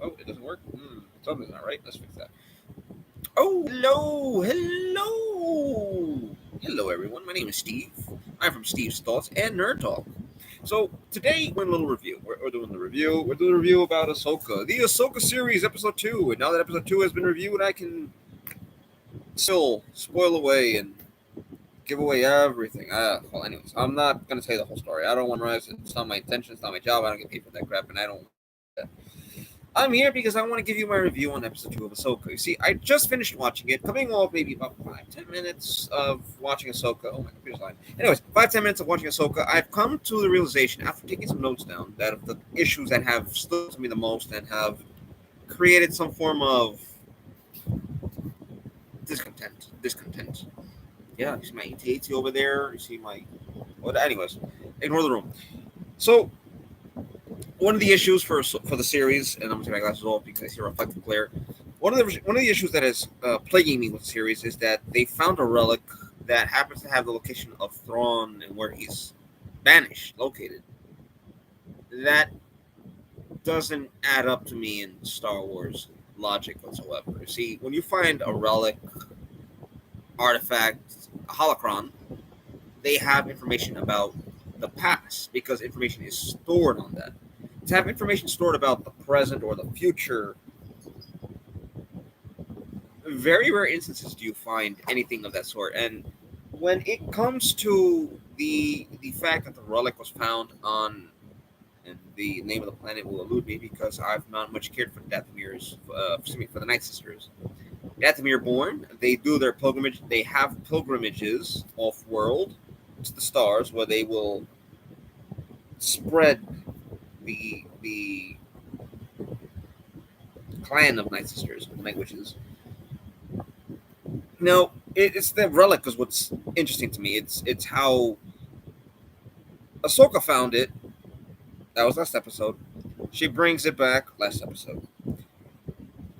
Oh, it doesn't work? Something's not right. Let's fix that. Oh, hello, hello. Hello, everyone. My name is Steve. I'm from Steve's Thoughts and Nerd Talk. So, today we're doing a little review. We're doing the review. We're doing a review about Ahsoka. The Ahsoka series, Episode 2. And now that Episode 2 has been reviewed, I can still spoil away and give away everything. Well, anyways, I'm not going to tell you the whole story. I don't want to memorize it. It's not my intention. It's not my job. I don't get paid for that crap, and I don't want to do that. I'm here because I want to give you my review on episode 2 of Ahsoka. You see, I just finished watching it, coming off maybe about 5-10 minutes of watching Ahsoka. Oh, my computer's lying. Anyways, 5-10 minutes of watching Ahsoka, I've come to the realization, after taking some notes down, that of the issues that have stood out to me the most and have created some form of discontent. Yeah, you see my AT-AT over there. You see my... Well, anyways, ignore the room. So, one of the issues for the series, and I'm gonna take my glasses off because I see a reflective glare. One of the issues that is plaguing me with the series is that they found a relic that happens to have the location of Thrawn and where he's banished, located. That doesn't add up to me in Star Wars logic whatsoever. See, when you find a relic, artifact, a holocron, they have information about the past because information is stored on that. To have information stored about the present or the future, very rare instances do you find anything of that sort. And when it comes to the fact that the relic was found on, and the name of the planet will elude me because I've not much cared for Dathomir's, for the Night Sisters. Dathomir born, they do their pilgrimage. They have pilgrimages off world to the stars where they will spread the clan of Night Sisters, Night Witches. Now, it's the relic is what's interesting to me. It's how Ahsoka found it. That was last episode. She brings it back last episode.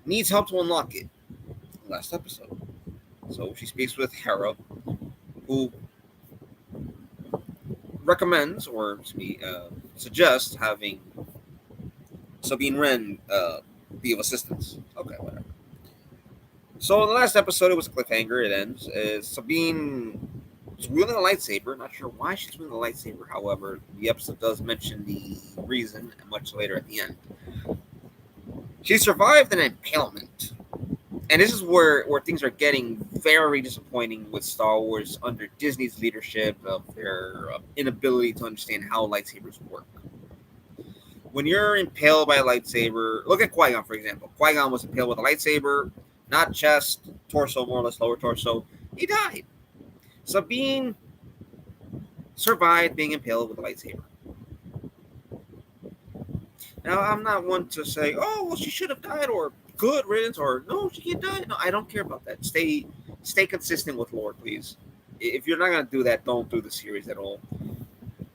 Needs help to unlock it last episode. So she speaks with Hera, who recommends or suggests having Sabine Wren be of assistance. Okay, whatever. So in the last episode, it was a cliffhanger. It ends. Sabine is wielding a lightsaber. Not sure why she's wielding a lightsaber. However, the episode does mention the reason much later at the end. She survived an impalement. And this is where things are getting very disappointing with Star Wars under Disney's leadership of their inability to understand how lightsabers work. When you're impaled by a lightsaber, look at Qui-Gon, for example. Qui-Gon was impaled with a lightsaber, not chest, torso, more or less lower torso. He died. Sabine survived being impaled with a lightsaber. Now, I'm not one to say, oh, well, she should have died, or good riddance, or no, she can't die. No, I don't care about that. Stay consistent with lore, please. If you're not going to do that, don't do the series at all.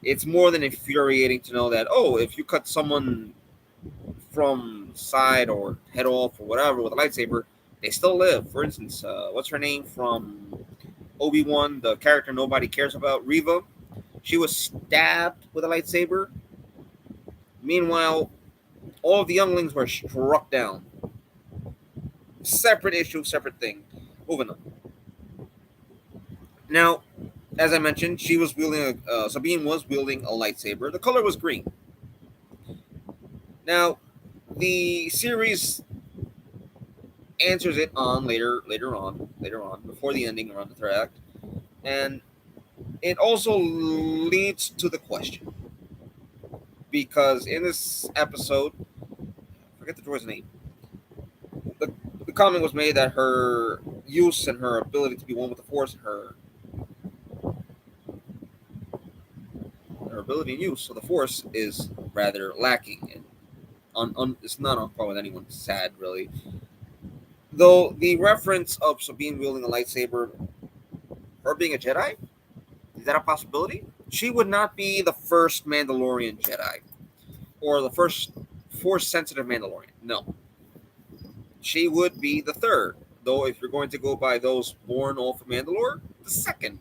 It's more than infuriating to know that, oh, if you cut someone from side or head off or whatever with a lightsaber, they still live. For instance, what's her name from Obi-Wan, the character nobody cares about, Reva? She was stabbed with a lightsaber. Meanwhile, all of the younglings were struck down. Separate issue, separate thing. Moving on. Now, as I mentioned, Sabine was wielding a lightsaber. The color was green. Now, the series answers it on later on, before the ending, around the third act, and it also leads to the question, because in this episode, I forget the droid's name. The comment was made that her use and her ability to be one with the Force, her ability and use of the Force is rather lacking, and it's not on par with anyone. Sad, really. Though the reference of Sabine wielding a lightsaber, her being a Jedi, is that a possibility? She would not be the first Mandalorian Jedi, or the first Force-sensitive Mandalorian. No. She would be the third. Though, if you're going to go by those born off of Mandalore, the second.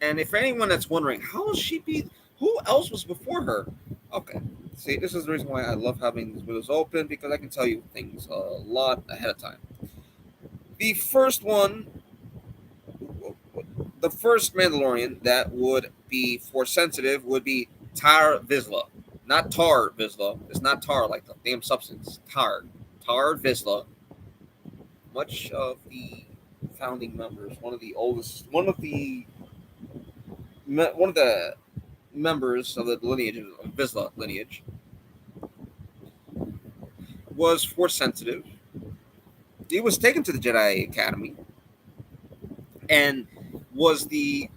And if anyone that's wondering, how will she be Who else was before her? Okay. See, this is the reason why I love having these windows open because I can tell you things a lot ahead of time. The first one, the first Mandalorian that would be force sensitive would be Tar Vizsla. Not Tar Vizsla. It's not tar like the damn substance. Tar Vizsla. Much of the founding members, one of the members of the lineage of Vizsla lineage was force sensitive. He was taken to the Jedi Academy and was the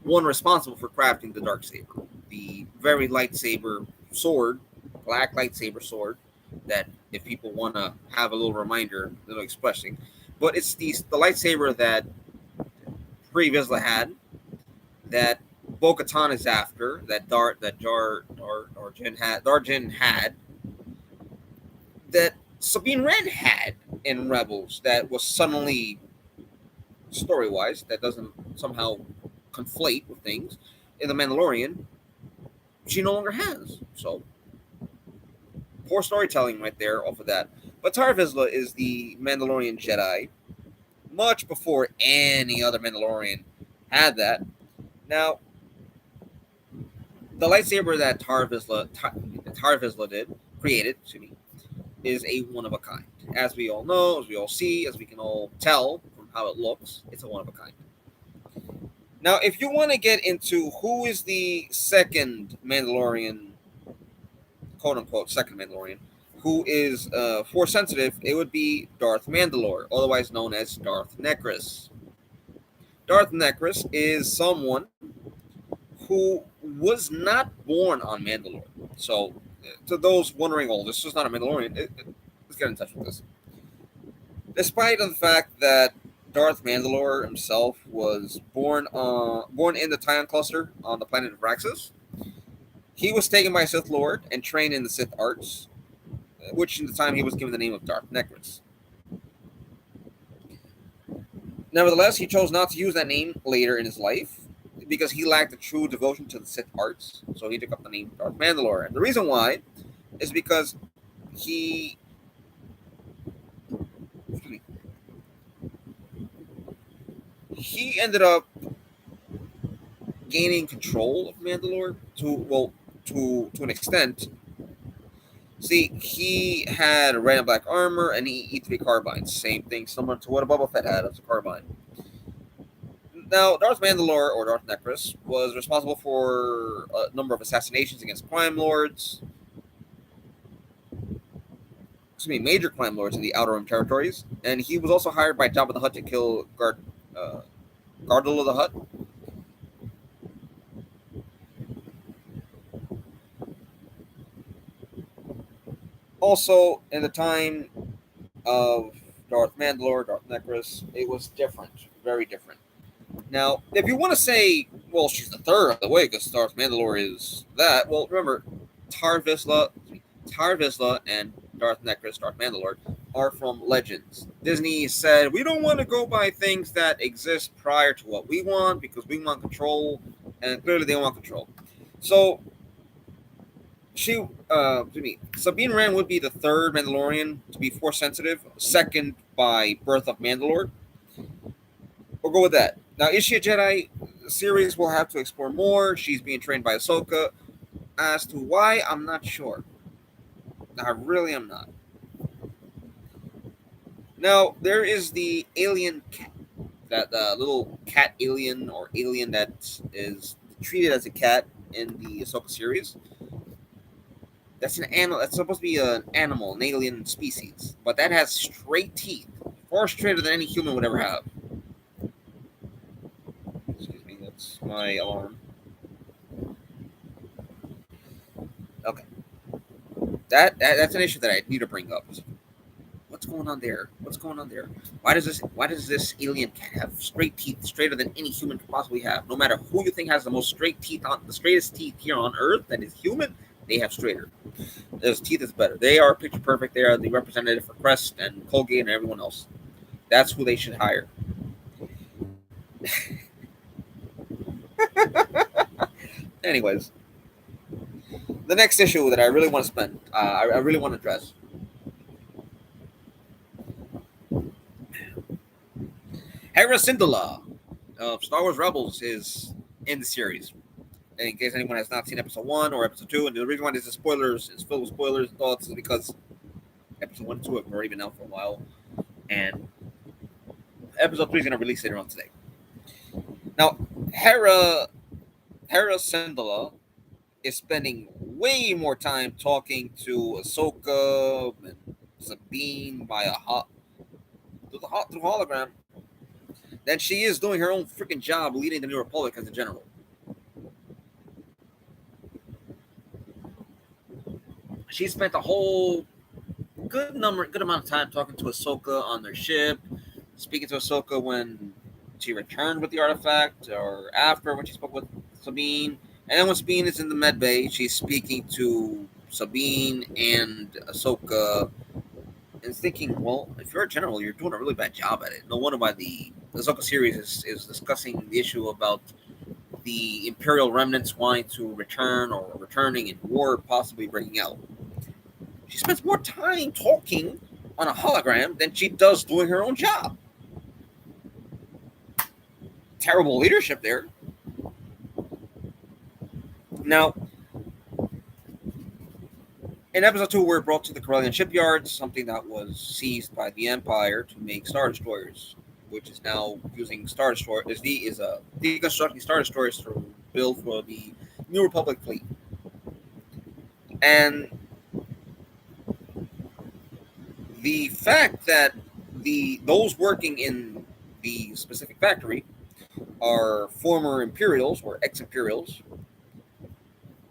one responsible for crafting the dark saber, the very lightsaber sword, black lightsaber sword. That if people want to have a little reminder, little expressing, but it's the lightsaber that Pre Vizsla had, that Bo-Katan is after, that Darjin had, that Sabine Wren had in Rebels, that was suddenly story wise that doesn't somehow conflate with things in the Mandalorian. She no longer has. So poor storytelling right there off of that. But Tar Vizsla is the Mandalorian Jedi much before any other Mandalorian had that. Now, the lightsaber that Tar Vizsla created, is a one of a kind. As we all know, as we all see, as we can all tell from how it looks, it's a one of a kind. Now, if you want to get into who is the second Mandalorian, quote unquote, second Mandalorian, who is force sensitive, it would be Darth Mandalore, otherwise known as Darth Necris. Darth Necris is someone who was not born on Mandalore. So, to those wondering, oh, this is not a Mandalorian, let's get in touch with this. Despite the fact that Darth Mandalore himself was born in the Tion cluster on the planet of Raxus, he was taken by a Sith Lord and trained in the Sith arts, which in the time he was given the name of Darth Necris. Nevertheless, he chose not to use that name later in his life because he lacked a true devotion to the Sith arts, so he took up the name Darth Mandalore. And the reason why is because he he ended up gaining control of Mandalore to an extent. See, he had red and black armor and he E3 carbines. Same thing, similar to what a Boba Fett had as a carbine. Now, Darth Mandalore, or Darth Necris, was responsible for a number of assassinations against crime lords. Major crime lords in the Outer Rim territories, and he was also hired by Jabba the Hutt to kill Gargle the Hutt. Also, in the time of Darth Mandalore, Darth Necris, it was different, very different. Now, if you want to say, well, she's the third of the way because Darth Mandalore is that, well, remember, Tar Vizsla, and Darth Necris, Darth Mandalore, are from Legends. Disney said, we don't want to go by things that exist prior to what we want because we want control, and clearly they want control. So, Sabine Wren would be the third Mandalorian to be force sensitive, second by Birth of Mandalore. We'll go with that. Now, is she a Jedi? The series will have to explore more. She's being trained by Ahsoka. As to why, I'm not sure. I really am not. Now, there is the alien cat. That little cat alien or alien that is treated as a cat in the Ahsoka series. That's an animal. That's supposed to be an animal, an alien species. But that has straight teeth. Far straighter than any human would ever have. Excuse me, that's my alarm. Okay. That's an issue that I need to bring up. What's going on there? What's going on there? Why does this alien cat have straight teeth, straighter than any human could possibly have? No matter who you think has the most straight teeth the straightest teeth here on Earth that is human, they have straighter. Those teeth is better. They are picture perfect. They are the representative for Crest and Colgate and everyone else. That's who they should hire. Anyways, the next issue that I really want to spend, I really want to address. Hera Syndulla of Star Wars Rebels is in the series. And in case anyone has not seen episode 1 or episode 2, and the reason why this is spoilers, is filled with spoilers and thoughts, is because episode 1 and 2 have already been out for a while. And episode 3 is going to release later on today. Now, Hera Syndulla is spending way more time talking to Ahsoka and Sabine by through hologram than she is doing her own freaking job leading the New Republic as a general. She spent a whole good amount of time talking to Ahsoka on their ship, speaking to Ahsoka when she returned with the artifact, or after when she spoke with Sabine. And then when Sabine is in the med bay, she's speaking to Sabine and Ahsoka and thinking, well, if you're a general, you're doing a really bad job at it. No wonder why the Ahsoka series is discussing the issue about the Imperial remnants wanting to return or returning and war possibly breaking out. She spends more time talking on a hologram than she does doing her own job. Terrible leadership there. Now, in episode 2, we're brought to the Corellian shipyard, something that was seized by the Empire to make Star Destroyers, which is now using Star Destroyers, deconstructing Star Destroyers to build for the New Republic fleet. And the fact that those working in the specific factory are former Imperials or ex-Imperials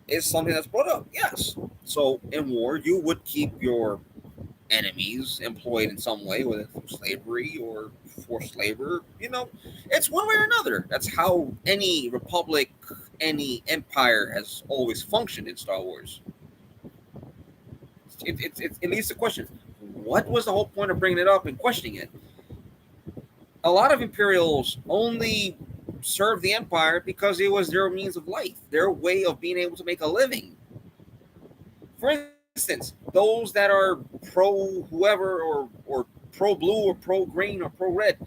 is something that's brought up. Yes. So in war, you would keep your enemies employed in some way, whether through slavery or forced labor. It's one way or another. That's how any republic, any empire has always functioned in Star Wars. It leads to question: what was the whole point of bringing it up and questioning it? A lot of Imperials only served the Empire because it was their means of life, their way of being able to make a living. For instance, those that are pro whoever or pro blue or pro green or pro red,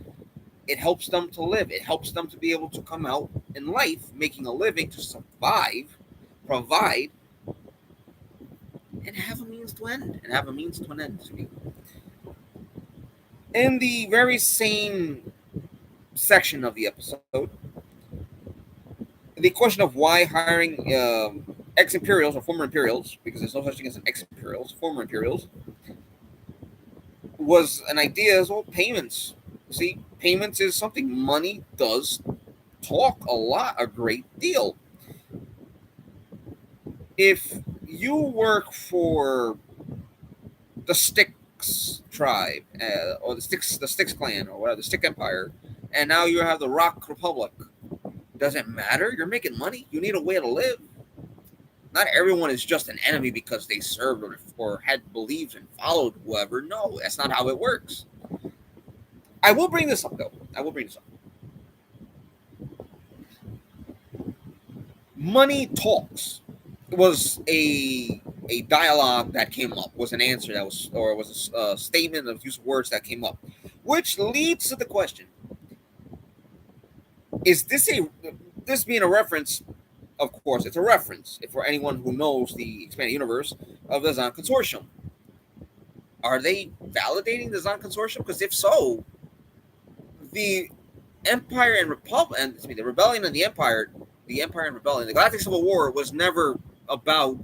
it helps them to live. It helps them to be able to come out in life, making a living to survive, provide, and have a means to end. In the very same section of the episode, the question of why hiring ex-Imperials or former Imperials, because there's no such thing as an ex-Imperials, former Imperials, was an idea as well. Payments. See, payments is something money does talk a great deal. If you work for the Styx tribe, or the Styx clan, or whatever, the Styx Empire, and now you have the Rock Republic, does it matter? You're making money. You need a way to live. Not everyone is just an enemy because they served or had believed and followed whoever. No, that's not how it works. I will bring this up, though. Money talks was a dialogue that came up, was an answer that was, or was a statement of use of words that came up, which leads to the question: is this being a reference? Of course, it's a reference for anyone who knows the expanded universe of the Zon Consortium. Are they validating the Zon Consortium? Because if so, the Empire and Republic, the Rebellion and the Empire and Rebellion, the Galactic Civil War was never about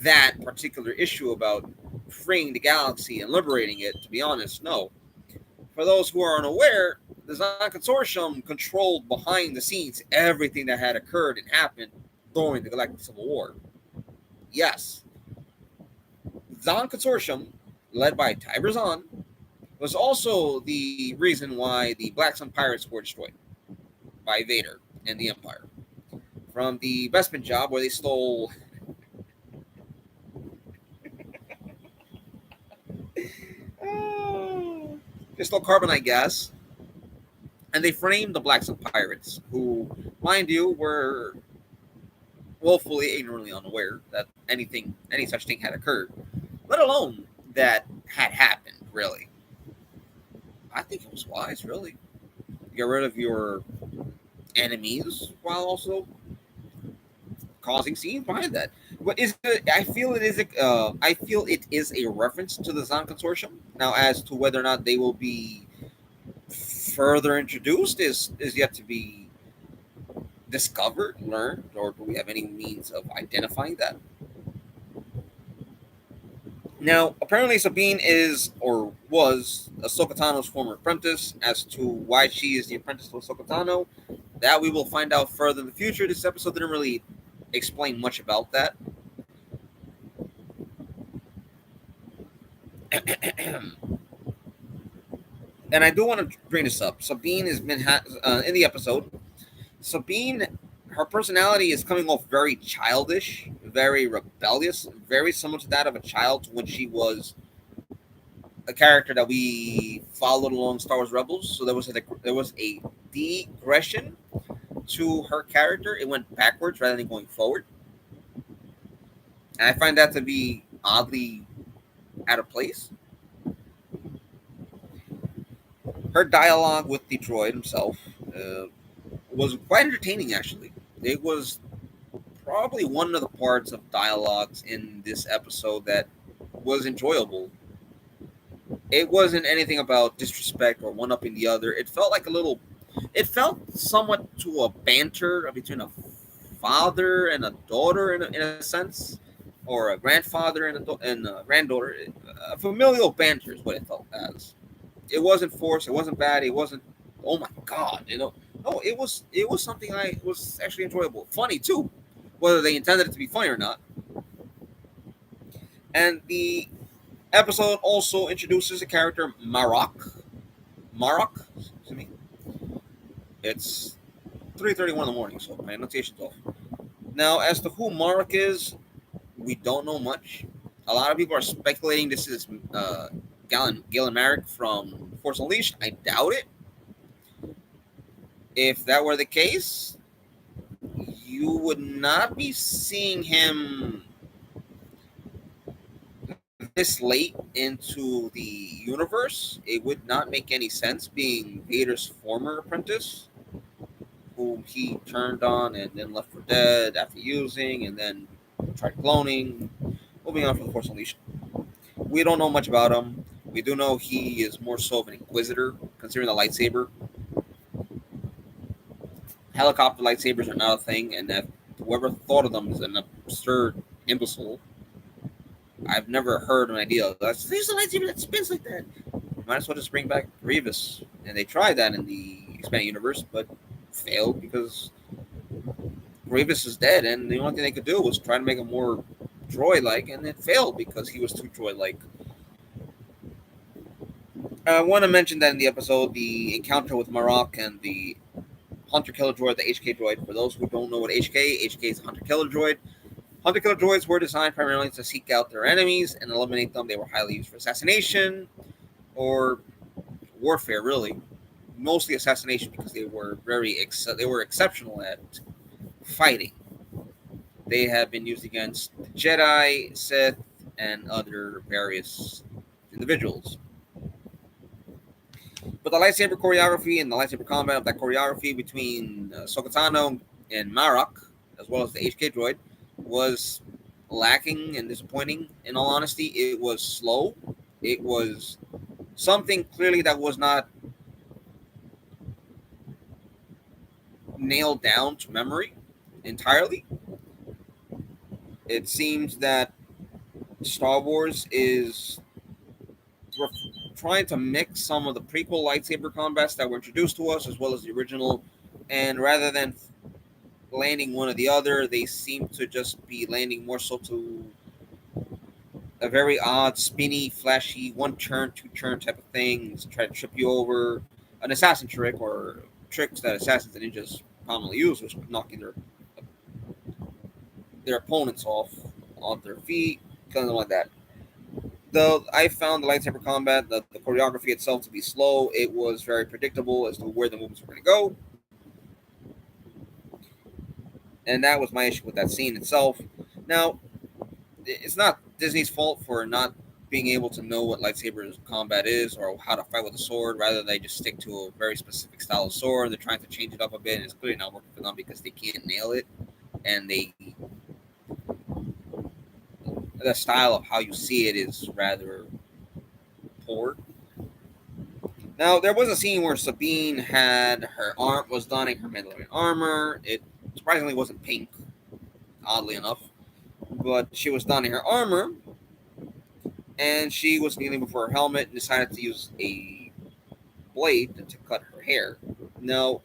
that particular issue about freeing the galaxy and liberating it. To be honest, no. For those who are unaware, the Zon Consortium controlled behind the scenes everything that had occurred and happened during the Galactic Civil War. Yes. Zon Consortium, led by Tiber Zahn, was also the reason why the Black Sun Pirates were destroyed by Vader and the Empire. From the Bespin job where they stole carbonite gas, and they framed the Black Sun Pirates, who Mind you, we're woefully ignorantly unaware that any such thing had occurred, let alone that had happened, really. I think it was wise, really. Get rid of your enemies while also causing scenes behind that. What is it? I feel it is I feel it is a reference to the Zon Consortium. Now, as to whether or not they will be further introduced is yet to be discovered, learned, or do we have any means of identifying that? Now, apparently Sabine is or was Ahsoka Tano's former apprentice. As to why she is the apprentice to Ahsoka Tano, that we will find out further in the future. This episode didn't really explain much about that. And I do want to bring this up. Sabine has been in the episode. Sabine, her personality is coming off very childish, very rebellious, very similar to that of a child when she was a character that we followed along Star Wars Rebels. So there was a digression to her character. It went backwards rather than going forward, and I find that to be oddly out of place. Her dialogue with the droid himself was quite entertaining, actually. It was probably one of the parts of dialogues in this episode that was enjoyable. It wasn't anything about disrespect or one upping the other. It felt somewhat to a banter between a father and a daughter in a sense, or a grandfather and a granddaughter. A familial banter is what it felt as. It wasn't forced. It wasn't bad. It wasn't. Oh my god! No, it was something I was actually enjoyable, funny too, whether they intended it to be funny or not. And the episode also introduces the character Marok. Marok, excuse me. It's 3:31 in the morning, so my annotation's off. Now, as to who Marok is, we don't know much. A lot of people are speculating this is Galen Marek from Force Unleashed. I doubt it. If that were the case, you would not be seeing him this late into the universe. It would not make any sense, being Vader's former apprentice, whom he turned on and then left for dead after using, and then tried cloning. Moving on from the Force Unleashed. We don't know much about him. We do know he is more so of an inquisitor, considering the lightsaber. Helicopter lightsabers are not a thing, and that whoever thought of them is an absurd imbecile. I've never heard an idea of that. There's a lightsaber that spins like that. Might as well just bring back Grievous. And they tried that in the expanded universe, but failed because Grievous is dead, and the only thing they could do was try to make him more droid-like, and it failed because he was too droid-like. I want to mention that in the episode, the encounter with Marok and the hunter-killer droid, the HK droid. For those who don't know what HK is a hunter-killer droid. Hunter-killer droids were designed primarily to seek out their enemies and eliminate them. They were highly used for assassination or warfare, really. Mostly assassination because they were they were exceptional at fighting. They have been used against the Jedi, Sith, and other various individuals. But the lightsaber choreography and the lightsaber combat of that choreography between Ahsoka Tano and Marok, as well as the HK droid, was lacking and disappointing. In all honesty, it was slow. It was something clearly that was not nailed down to memory entirely. It seems that Star Wars is trying to mix some of the prequel lightsaber combats that were introduced to us as well as the original, and rather than landing one or the other, they seem to just be landing more so to a very odd, spinny, flashy, one turn, two turn type of thing to try to trip you over. An assassin trick, or tricks that assassins and ninjas commonly use, which knocking their opponents off their feet, killing them like that. Though I found the lightsaber combat, the choreography itself to be slow. It was very predictable as to where the movements were going to go. And that was my issue with that scene itself. Now, it's not Disney's fault for not being able to know what lightsaber combat is or how to fight with a sword. Rather, they just stick to a very specific style of sword. They're trying to change it up a bit, and it's clearly not working for them because they can't nail it, and the style of how you see it is rather poor. Now, there was a scene where Sabine had her arm was donning her Mandalorian armor. It surprisingly wasn't pink, oddly enough, but she was donning her armor, and she was kneeling before her helmet and decided to use a blade to cut her hair. Now,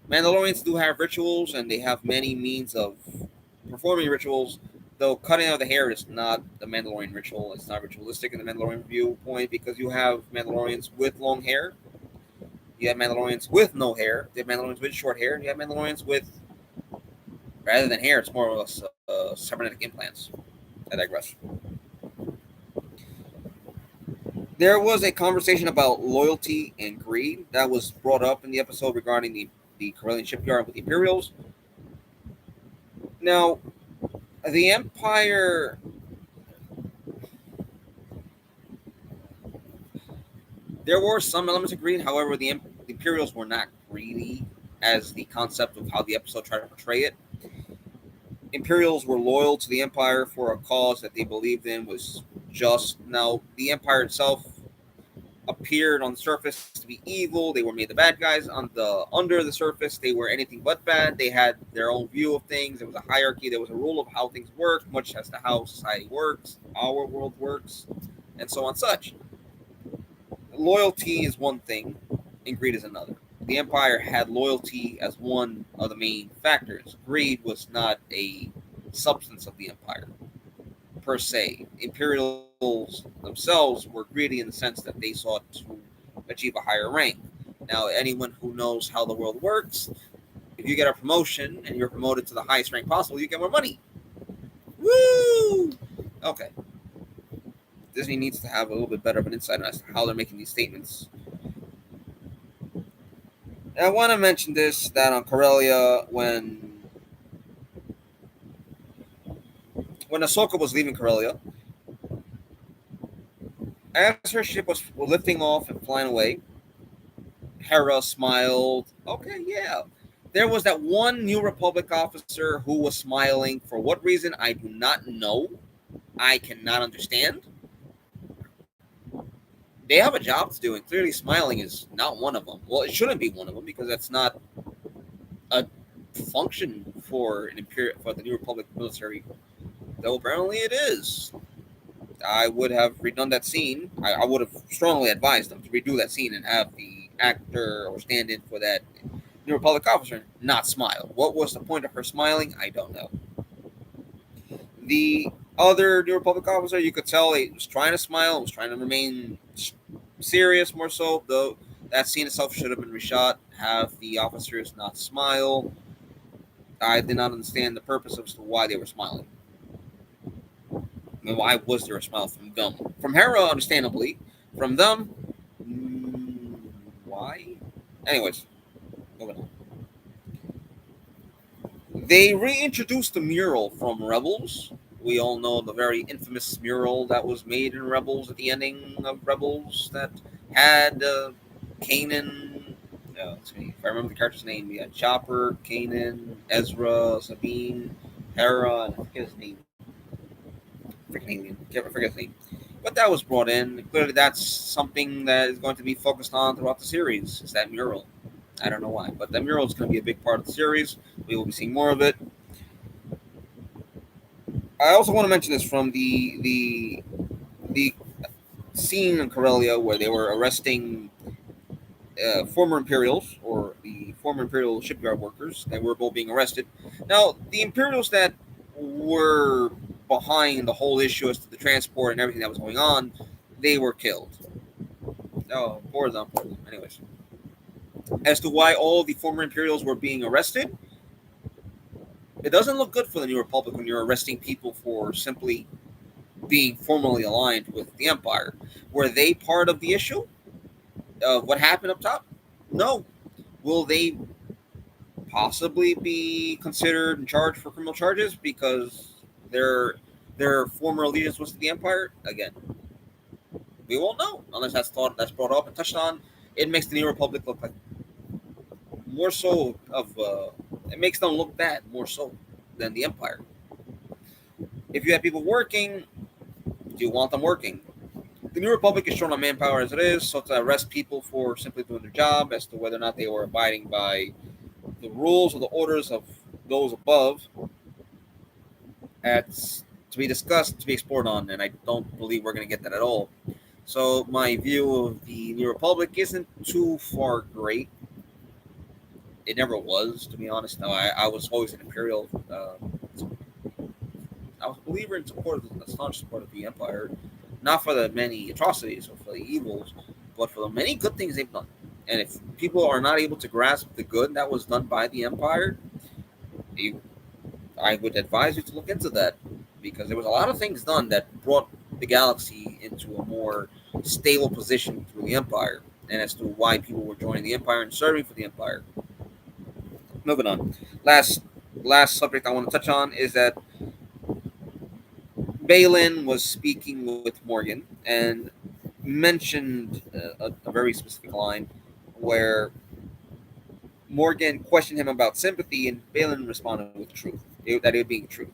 Mandalorians do have rituals, and they have many means of performing rituals. Though cutting out the hair is not the Mandalorian ritual. It's not ritualistic in the Mandalorian viewpoint because you have Mandalorians with long hair, you have Mandalorians with no hair, you have Mandalorians with short hair, and you have Mandalorians with, rather than hair, it's more or less cybernetic implants. I digress. There was a conversation about loyalty and greed that was brought up in the episode regarding the Corellian shipyard with the Imperials. Now, the Empire. There were some elements of greed, however, the Imperials were not greedy as the concept of how the episode tried to portray it. Imperials were loyal to the Empire for a cause that they believed in was just. Now, the Empire itself appeared on the surface to be evil. They were made the bad guys. On the under the surface, they were anything but bad. They had their own view of things. There was a hierarchy. There was a rule of how things work, much as to how society works, our world works, and so on such. Loyalty is one thing, and greed is another. The Empire had loyalty as one of the main factors. Greed was not a substance of the Empire per se. Imperials themselves were greedy in the sense that they sought to achieve a higher rank. Now, anyone who knows how the world works, if you get a promotion and you're promoted to the highest rank possible, you get more money. Woo! Okay. Disney needs to have a little bit better of an insight as to how they're making these statements. And I want to mention this, that on Corellia, when Ahsoka was leaving Corellia, as her ship was lifting off and flying away, Hera smiled. Okay, yeah. There was that one New Republic officer who was smiling. For what reason, I do not know. I cannot understand. They have a job to do, and clearly smiling is not one of them. Well, it shouldn't be one of them because that's not a function for the New Republic military. Though apparently it is. I would have redone that scene. I would have strongly advised them to redo that scene and have the actor or stand-in for that New Republic officer not smile. What was the point of her smiling? I don't know. The other New Republic officer, you could tell he was trying to smile, was trying to remain serious more so, though that scene itself should have been reshot, have the officers not smile. I did not understand the purpose as to why they were smiling. Why was there a smile from them? From Hera, understandably. From them, why? Anyways, moving on. They reintroduced the mural from Rebels. We all know the very infamous mural that was made in Rebels at the ending of Rebels that had Kanan. Let's see, if I remember the character's name, we had Chopper, Kanan, Ezra, Sabine, Hera, and I forget his name. Freaking alien. Can't forget his name. But that was brought in. Clearly, that's something that is going to be focused on throughout the series, is that mural. I don't know why, but that mural is going to be a big part of the series. We will be seeing more of it. I also want to mention this from the scene in Corellia where they were arresting former Imperials, or the former Imperial shipyard workers that were both being arrested. Now, the Imperials that were behind the whole issue as to the transport and everything that was going on, they were killed. Oh, poor them. Anyways, as to why all the former Imperials were being arrested, it doesn't look good for the New Republic when you're arresting people for simply being formally aligned with the Empire. Were they part of the issue of what happened up top? No. Will they possibly be considered in charge for criminal charges because their their former allegiance was to the Empire. Again, we won't know unless that's brought up and touched on. It makes the New Republic look like more so of it makes them look bad more so than the Empire. If you have people working, do you want them working? The New Republic is short on manpower as it is, so to arrest people for simply doing their job as to whether or not they were abiding by the rules or the orders of those above, that's to be discussed, to be explored on, and I don't believe we're going to get that at all. So my view of the New Republic isn't too far great. It never was, to be honest. No, I was always an Imperial. I was a believer in support of the staunch support of the Empire, not for the many atrocities or for the evils, but for the many good things they've done. And if people are not able to grasp the good that was done by the Empire, you, I would advise you to look into that because there was a lot of things done that brought the galaxy into a more stable position through the Empire, and as to why people were joining the Empire and serving for the Empire. Moving on. Last subject I want to touch on is that Balin was speaking with Morgan and mentioned a very specific line where Morgan questioned him about sympathy, and Balin responded with truth, that it being true.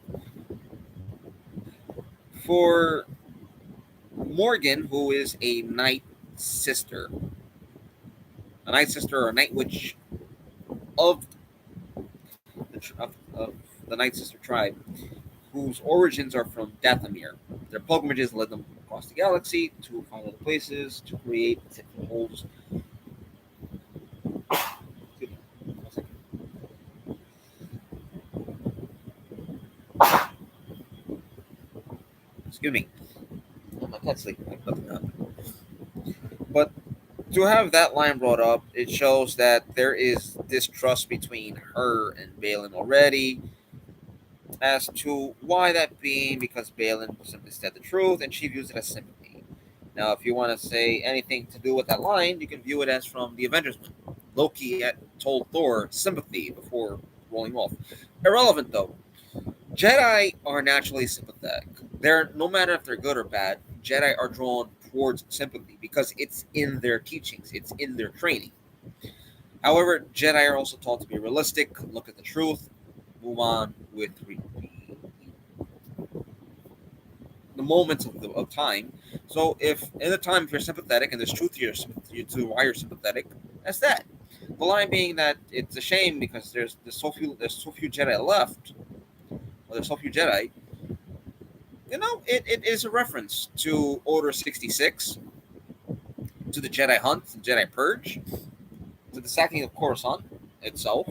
For Morgan, who is a night sister or a night witch of of the Night Sister tribe, whose origins are from Dathomir. Their pilgrimages led them across the galaxy to find other places to create holes. Excuse me. My cat's sleeping. Nothing happened. But to have that line brought up, it shows that there is distrust between her and Balin already. As to why that being, because Balin simply said the truth and she views it as sympathy. Now, if you want to say anything to do with that line, you can view it as from the Avengers. Loki told Thor sympathy before rolling off. Irrelevant though. Jedi are naturally sympathetic. They're no matter if they're good or bad, Jedi are drawn towards sympathy because it's in their teachings, it's in their training. However, Jedi are also taught to be realistic, look at the truth, move on with the moments of time. So if in the time if you're sympathetic and there's truth to why you're sympathetic, that's that. The line being that it's a shame because there's so few Jedi left, or there's so few Jedi. It is a reference to Order 66, to the Jedi Hunt, the Jedi Purge, to the sacking of Coruscant itself.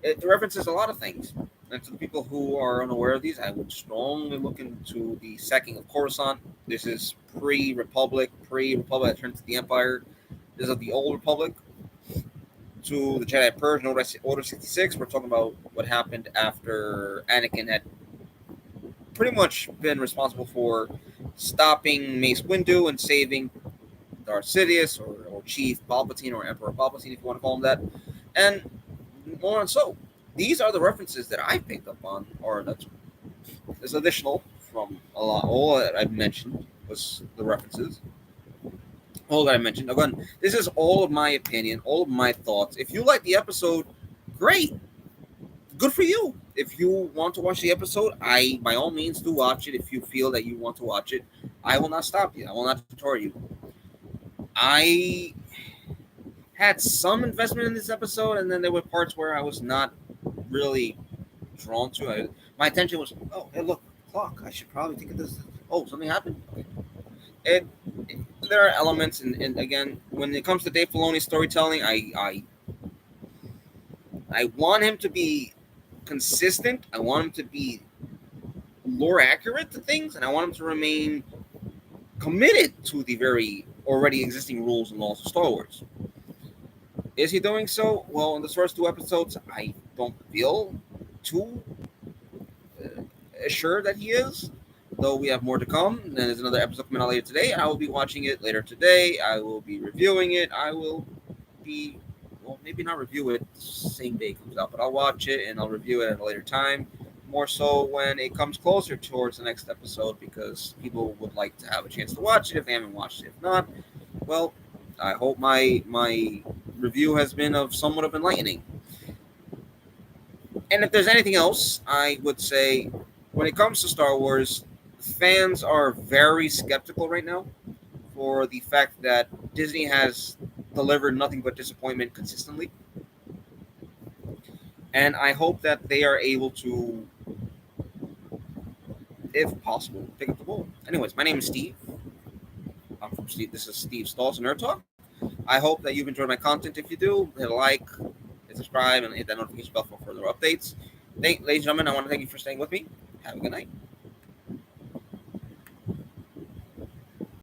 It references a lot of things. And to the people who are unaware of these, I would strongly look into the sacking of Coruscant. This is pre-Republic that turned to the Empire. This is the old Republic. To the Jedi Purge and Order 66, we're talking about what happened after Anakin had pretty much been responsible for stopping Mace Windu and saving Darth Sidious or Chief Palpatine or Emperor Palpatine, if you want to call him that. And more on so. These are the references that I picked up on, or there's additional from a lot. All that I've mentioned was the references. All that I mentioned. Again, this is all of my opinion, all of my thoughts. If you like the episode, great. Good for you. If you want to watch the episode, I by all means do watch it. If you feel that you want to watch it, I will not stop you. I will not deter you. I had some investment in this episode, and then there were parts where I was not really drawn to it. My attention was, oh, hey, look, clock. I should probably think of this. Oh, something happened. Okay. There are elements, and again, when it comes to Dave Filoni's storytelling, I want him to be consistent. I want him to be lore accurate to things, and I want him to remain committed to the very already existing rules and laws of Star Wars. Is he doing so? Well, in the first two episodes, I don't feel too assured that he is, though we have more to come. And there's another episode coming out later today. I will be watching it later today. I will be reviewing it. I will be well, maybe not review it the same day it comes out, but I'll watch it and I'll review it at a later time. More so when it comes closer towards the next episode, because people would like to have a chance to watch it if they haven't watched it. If not, well, I hope my review has been of somewhat of enlightening. And if there's anything else, I would say when it comes to Star Wars, fans are very skeptical right now for the fact that Disney has delivered nothing but disappointment consistently. And I hope that they are able to, if possible, pick up the ball. Anyways, my name is Steve. I'm from Steve. This is Steve Stalls and Nerd Talk. I hope that you've enjoyed my content. If you do, hit a like, hit subscribe, and hit that notification bell for further updates. Ladies and gentlemen, I want to thank you for staying with me. Have a good night.